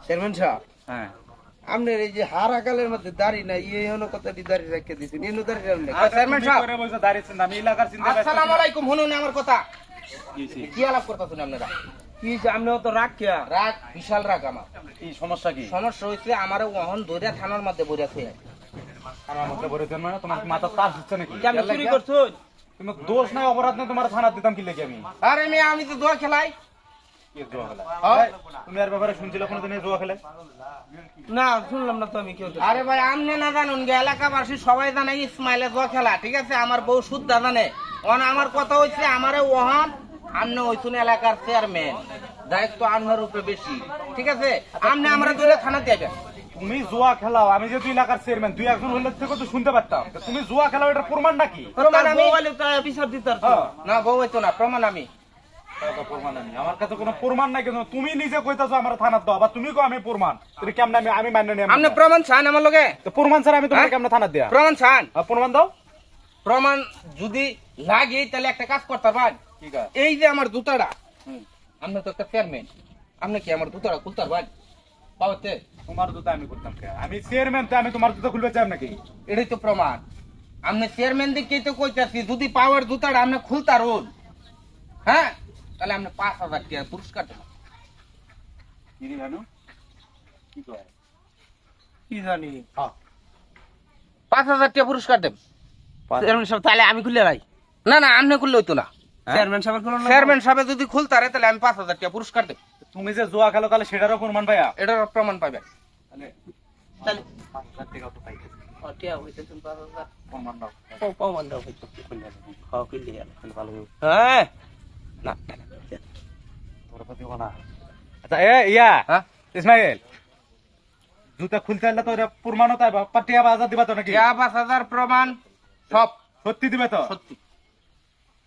Chairman সাহেব, হ্যাঁ আপনার এই যে হারাকালের মধ্যে দাড়ি নাই, এই হলো কতটি দাড়ি রেখে দিয়েছেন, এনো দাড়ি রাখলেন। চেয়ারম্যান সাহেব, করে বলছো দাঁড়িয়েছেন, আমি এলাকার চিন্তা করছি। আসসালামু আলাইকুম, শুনুন আমার কথা। কি কি আলাপ করতেছেন আপনারা? কি সামনে তো রাগ কে রাগ, বিশাল রাগ আমার। কি সমস্যা? কি সমস্যা হয়েছে, আমার ওহন ধরে থানার মধ্যে বইরা থুয়ে। আমার মধ্যে বলেছেন মানে তোমার কি মাথা তার হচ্ছে নাকি? আমি চুরি করছো? তুমি দোষ নাই, অপরাধ নাই, তোমার থানা দিতাম কি লেগে আমি? আরে মেয়ে, আমি তো দোয়া খেলাই। কি জুয়া খেলা? হ্যাঁ। তুমি আর ব্যাপারে শুনছিল কোনোদিন এই জুয়া খেলে? না শুনলাম না তো আমি কেউ। আরে ভাই, আমনে না জানুন গে, এলাকাবাসী সবাই জানে ইসমাইলে দোয়া খেলা, ঠিক আছে? আমার বউ শুদ্ধা জানে। আমার কথা হচ্ছে, আমারে ওহন আমনে হইছুন এলাকার চেয়ারম্যান, দায়িত্ব আপনার উপরে বেশি, ঠিক আছে? আমনে আমরা ধরে থানা দিবেন। তুমি জুয়া খেলাও, আমি যেহেতু এলাকার চেয়ারম্যান, দুই একজন হইলে থেকে তো শুনতে পারতাম। তা তুমি জুয়া খেলাও, এটার প্রমাণ নাকি? প্রমাণ আমি বিচার দিতে না, বউ হইতো না, প্রমাণ আমি। প্রমাণ আমি, আমার কাছে কোনো প্রমাণ নাই। কিন্তু তুমি নিজে কইতাছো আমার থানার দাও, আবার তুমি কো আমি প্রমাণ। তুমি কেমন? আমি মান্য নিয়ে আপনি প্রমাণ চান আমার লগে? তো প্রমাণ স্যার আমি তোমাকে কেমন থানার দেয়া? প্রমাণ চান? প্রমাণ দাও। প্রমাণ যদি লাগে তাহলে একটা কাজ করতে পারেন। ঠিক আছে, এই যে আমার জুতাটা, আপনি তো একটা চেয়ারম্যান, আপনি কি আমার জুতাটা খুলতে পারবেন? পাওয়াতে তোমার জুতা আমি করতাম কে? আমি চেয়ারম্যান, তো আমি তোমার জুতা খুলবে চাই নাকি? এটাই তো প্রমাণ। আপনি চেয়ারম্যান দিকেই তো কইতাছি, যদি পাওয়ার জুতাটা আপনি খুলতারুন, হ্যাঁ, তাহলে আপনি 5,000 টাকা পুরস্কার দেবেন। কি রে জানো? কি কয়? কি জানি। 5,000 টাকা পুরস্কার দেব। চেয়ারম্যান সাহেব তাহলে আমি খুলে রাই। না না, আপনি খুললে হইতো না। চেয়ারম্যান সাহেব কোনো চেয়ারম্যান সাহেব যদি খুলতারে তাহলে আমি 5,000 টাকা পুরস্কার দেব। তুমি যে জুয়া খেলো তাহলে সেটারও প্রমাণ পাইয়া? এটার প্রমাণ পাবেন। তাহলে তাহলে 5,000 টাকা তো পাইতেছি। টিয়া হইতেছে 5,000। প্রমাণ দাও। প্রমাণ দাও হইতো। খুললে হ্যাঁ খুলে গেল। ভালো হবে। হ্যাঁ না তোর তো দিব না। আচ্ছা ইয়া হ্যাঁ, ইসমাইল, জুতা খুলতে হলে তো এটা প্রমাণও তাই পাটিয়া বাজার দিবা তো নাকি? 5,000 প্রমাণ সব সত্যি দিবে তো? সত্যি।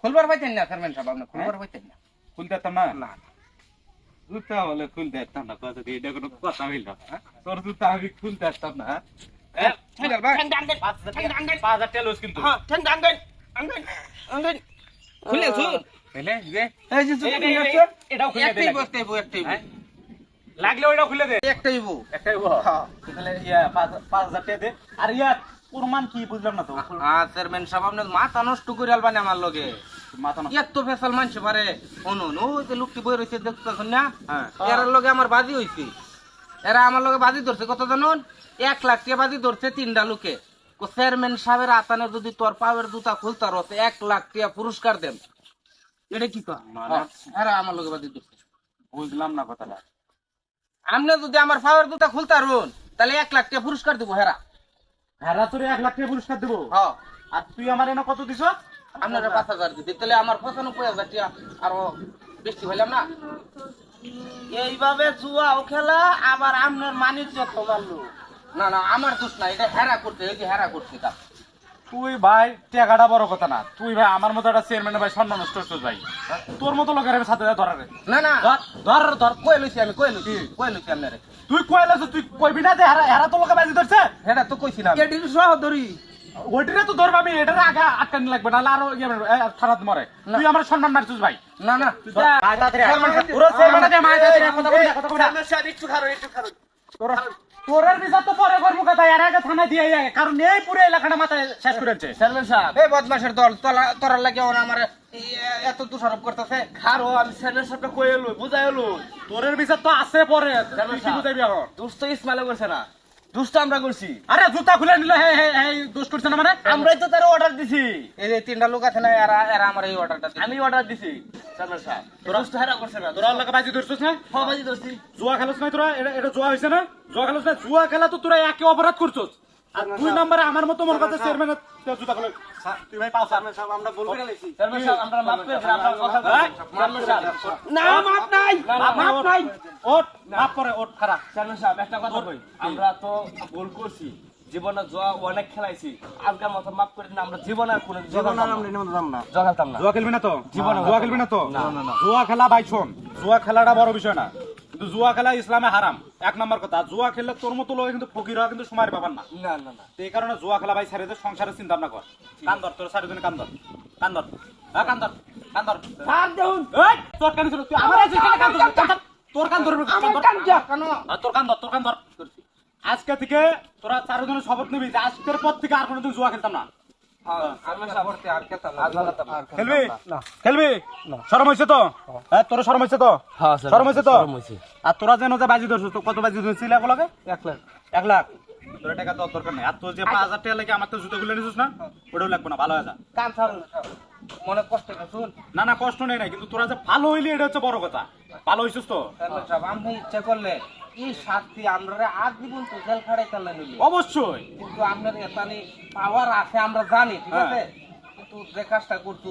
খুলবার পাইতেন না চেয়ারম্যান সাহেব, আপনি খুলবার পাইতেন না। খুলতে পারতাম না? না জুতা বলে খুলতে পারতাম না, কথা দিয়ে এটা কোনো কথা হইল? তোর জুতা আমি খুলতে পারতাম না? ছেড়ে ভাই, 5,000 টাকা লস কিন্তু। হ্যাঁ ঠেন আঙ্গেন আঙ্গেন আঙ্গেন খুলে শুন। বুঝলে যে এই যে জুতা নিয়ে আসছে। এটাও খুলে দে। একটাই বসতে হইব, একটাই হইব। লাগলে ওইটাও খুলে দে। একটাই হইব। একটাই তাহলে ইয়া 5,000 টাকা দে। আর ইয়া প্রমাণ কি বুঝলাম না তো? হ্যাঁ চেয়ারম্যান সাহেব, আপনি মাথা নষ্ট করে আলবানি আমার লগে। মাথা না। এত ফেসাল মানছে পারে। শুনুন, ওই যে লোকটি বই রয়েছে দেখতেছেন না, হ্যাঁ। এর লগে আমার বাজি হইছে। এরা আমার লগে বাজি ধরছে কত জানুন? 1 লাখ টাকা বাজি ধরছে 3টা লোকে। চেয়ারম্যান সাহেবের আতানে যদি তোর পাওয়ার জুতা খুলতার হচ্ছে 1 লাখ টাকা পুরস্কার দেন। এটা কি কয়? এরা আমার লগে বাজি ধরছে। বুঝলাম না কথাটা। আপনি যদি আমার পাওয়ার জুতা খুলতারুন তাহলে 1 লাখ টাকা পুরস্কার দিব। হেরা হেরা তোরে 1 লাখ টাকা পুরস্কার দেবো? হ্যাঁ, আর তুই আমার এনে কত দিছ? আপনারা 5,000 দিতে, তাহলে আমার 95,000 টাকা আরো বেশি হইলাম না? এইভাবে জুয়াও খেলা আবার আপনার মানিজ্য তো মারলো। না না, আমার দোষ না, এটা হেরা করতে, এই যে হেরা করছে তা। তুই ভাই টাকাটা বড় কথা না। তুই ভাই আমার মতো একটা চেয়ারম্যানের ভাই সম্মান নষ্ট করছিস ভাই। তোর মতো লোকের আমি সাথে ধরারে। না না, ধর ধর, কই লইছি আমি, কই লইছি আপনারে। তুই কইলাছ, তুই কইবি না যে হেরা হেরা তো লোকে বাজি ধরছে? হেরা তো কইছি না আমি। এটির সহদরি ওইটারে তো ধরবা, আমি এটারে আগে আটকানি লাগবে না, আরো খারাপ মরে। তুই আমার সম্মান মারছিস ভাই। না না, পুরো চেয়ারম্যানটা দিয়ে মাইর দাও, কথা বলি না, কথা বলি না। একটু খারো তোরের বিচার তো পরে করবো কথা, এর আগে থানা দিয়ে আয়, কারণ এই পুরো এলাকাটা মাথায় শেষ করেছে। চেয়ারম্যান সাহেব এই বদমাশের দল, তোরা লাগে ওরা আমার এত দোষারোপ করতেছে। খারো আমি চেয়ারম্যান সাহেবটা কই এলো বুঝাই এলো। তোরের বিচার তো আছে পরে, তুই কি বুঝাইবি এখন? দুষ্ট ইসমাইলে করছে না, দুষ্ট আমরা করছি। আরে জুতা খুলে নিল, হে হে হে দোষ করছে না মানে? আমরাই তো তার অর্ডার দিছি। এই যে 3টা লোক আছে না, এরা আমার এই অর্ডারটা দিছে। আমি অর্ডার দিছি চেয়ারম্যান সাহেব। দুষ্ট হারা করছে না। তোরা এলাকা বাজি ধরছিস না? সবাই দোষী। জুয়া খেলোস না তোরা? এটা জুয়া হয়েছে না? জুয়া খেলোস না? জুয়া খেলা তো তোরা একে অপরাধ করছিস। আর 2 নম্বরে আমার মতো মনে কাছে চেয়ারম্যান জুতা খেলো। তুই ভাই পাও চেয়ারম্যান সাহেব, আমরা ভুল করে নিয়েছি। চেয়ারম্যান সাহেব আমরা মাফ করে দেন, আমরা কথা বলি। চেয়ারম্যান সাহেব না, মাফ নাই, মাফ নাই। ওঠ, মাফ করে ওঠ, খারা। চেয়ারম্যান সাহেব একটা কথা কই, আমরা তো ভুল করছি, জীবনে জুয়া অনেক খেলাইছি, আজকের মতো মাফ করে দিন। আমরা জীবনে আর কোনো জুয়া খেলতাম না। জুয়া খেলবি না তো? জীবনে জুয়া খেলবি না তো? না। জুয়া খেলা ভাই শোন, জুয়া খেলাটা বড় বিষয় না, কিন্তু জুয়া খেলা ইসলামে হারাম, 1 নম্বর কথা। জুয়া খেললে তোর মতো লোক কিন্তু ফকির হওয়া কিন্তু সময়ের ব্যাপার না। না না না, তো এই কারণে জুয়া খেলা ভাই ছেড়ে দে, সংসারের চিন্তা ভাবনা কর। কান ধর, তোর চারিজনে কান ধর, কান ধর, হ্যাঁ কান ধর, কান ধর। স্যার দেখুন এই চটকানি ছিল, তুই আমার কাছে কেন কান ধরছিস? কান ধর। তোর কান ধরবে আমার কান যা কেন তোর কান ধর আজকে থেকে তোরা 4 জনের শপথ নিবি যে আজকের পর থেকে আর কোনোদিন জুয়া খেলতাম না। খেলবি খেলবি শরম হয়েছে তো? হ্যাঁ তোর শরম হয়েছে তো? শরম হয়েছে তো? আর তোরা যেন যে বাজি ধরছিস তো কত বাজি ধরছিস এগুলোকে? 1 লাখ। তোর টাকা তো দরকার নেই। আর তোর যে 5000 টাকা লাগে আমার তো জুতো গুলো নিছিস না ওটাও লাগবে না, ভালো হয়ে যা। কান ছাড়ুন মনে কষ্ট না শুন না কষ্ট নেই না, কিন্তু তোরা যে ভালো হইলি এটা হচ্ছে বড় কথা। ভালো হইছিস তো? আমি ইচ্ছা করলে কি শাস্তি আমরা আজ জীবন তো জেল খাড়াই চালাই নিলি অবশ্যই। কিন্তু আপনার এখানে পাওয়ার আছে আমরা জানি, ঠিক আছে, কিন্তু যে কাজটা করতো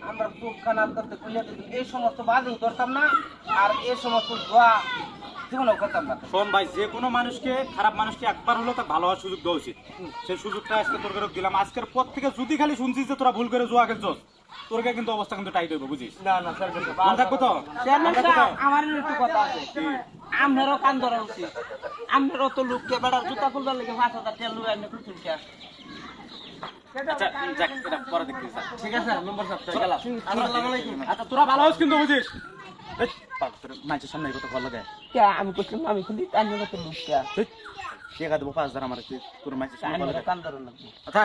আমরা চোখ খানার করতে খুলে দিতাম, এই সমস্ত বাজেও ধরতাম না আর এই সমস্ত দোয়া জীবনেও করতাম না। শোন ভাই, যে কোনো মানুষকে, খারাপ মানুষকে একবার হলেও তাকে ভালো হওয়ার সুযোগ দেওয়া উচিত। সেই সুযোগটা আজকে তোর করে দিলাম। আজকের পর থেকে যদি খালি শুনছিস যে তোরা ভুল করে জুয়া খেলছস, তোরকে কিন্তু অবস্থা কিন্তু টাইট হইব, বুঝিস? না স্যার মনে থাকবো তো? আমার একটু কথা আছে, আপনারও কান ধরা উচিত। আপনারও তো লোককে বেড়ার জুতা খুলবার লেগে 5000 টাকা লুয়ে আনে খুঁজুনকে। আচ্ছা যাক, এটা পরে দেখতেছি। ঠিক আছে মেম্বার সাহেব গেলাম। আসসালামু আলাইকুম। আচ্ছা তোরা ভালো হস কিন্তু, বুঝিস? এই, তোর মানুষের সামনে এই কথা ভালো লাগে। কে আমি কইছিলাম আমি খুলি আনবে তো লোককে। টাকা দেবো 5000 আমার, তোর মানুষের সামনে ভালো লাগে। কান ধরো না। আচ্ছা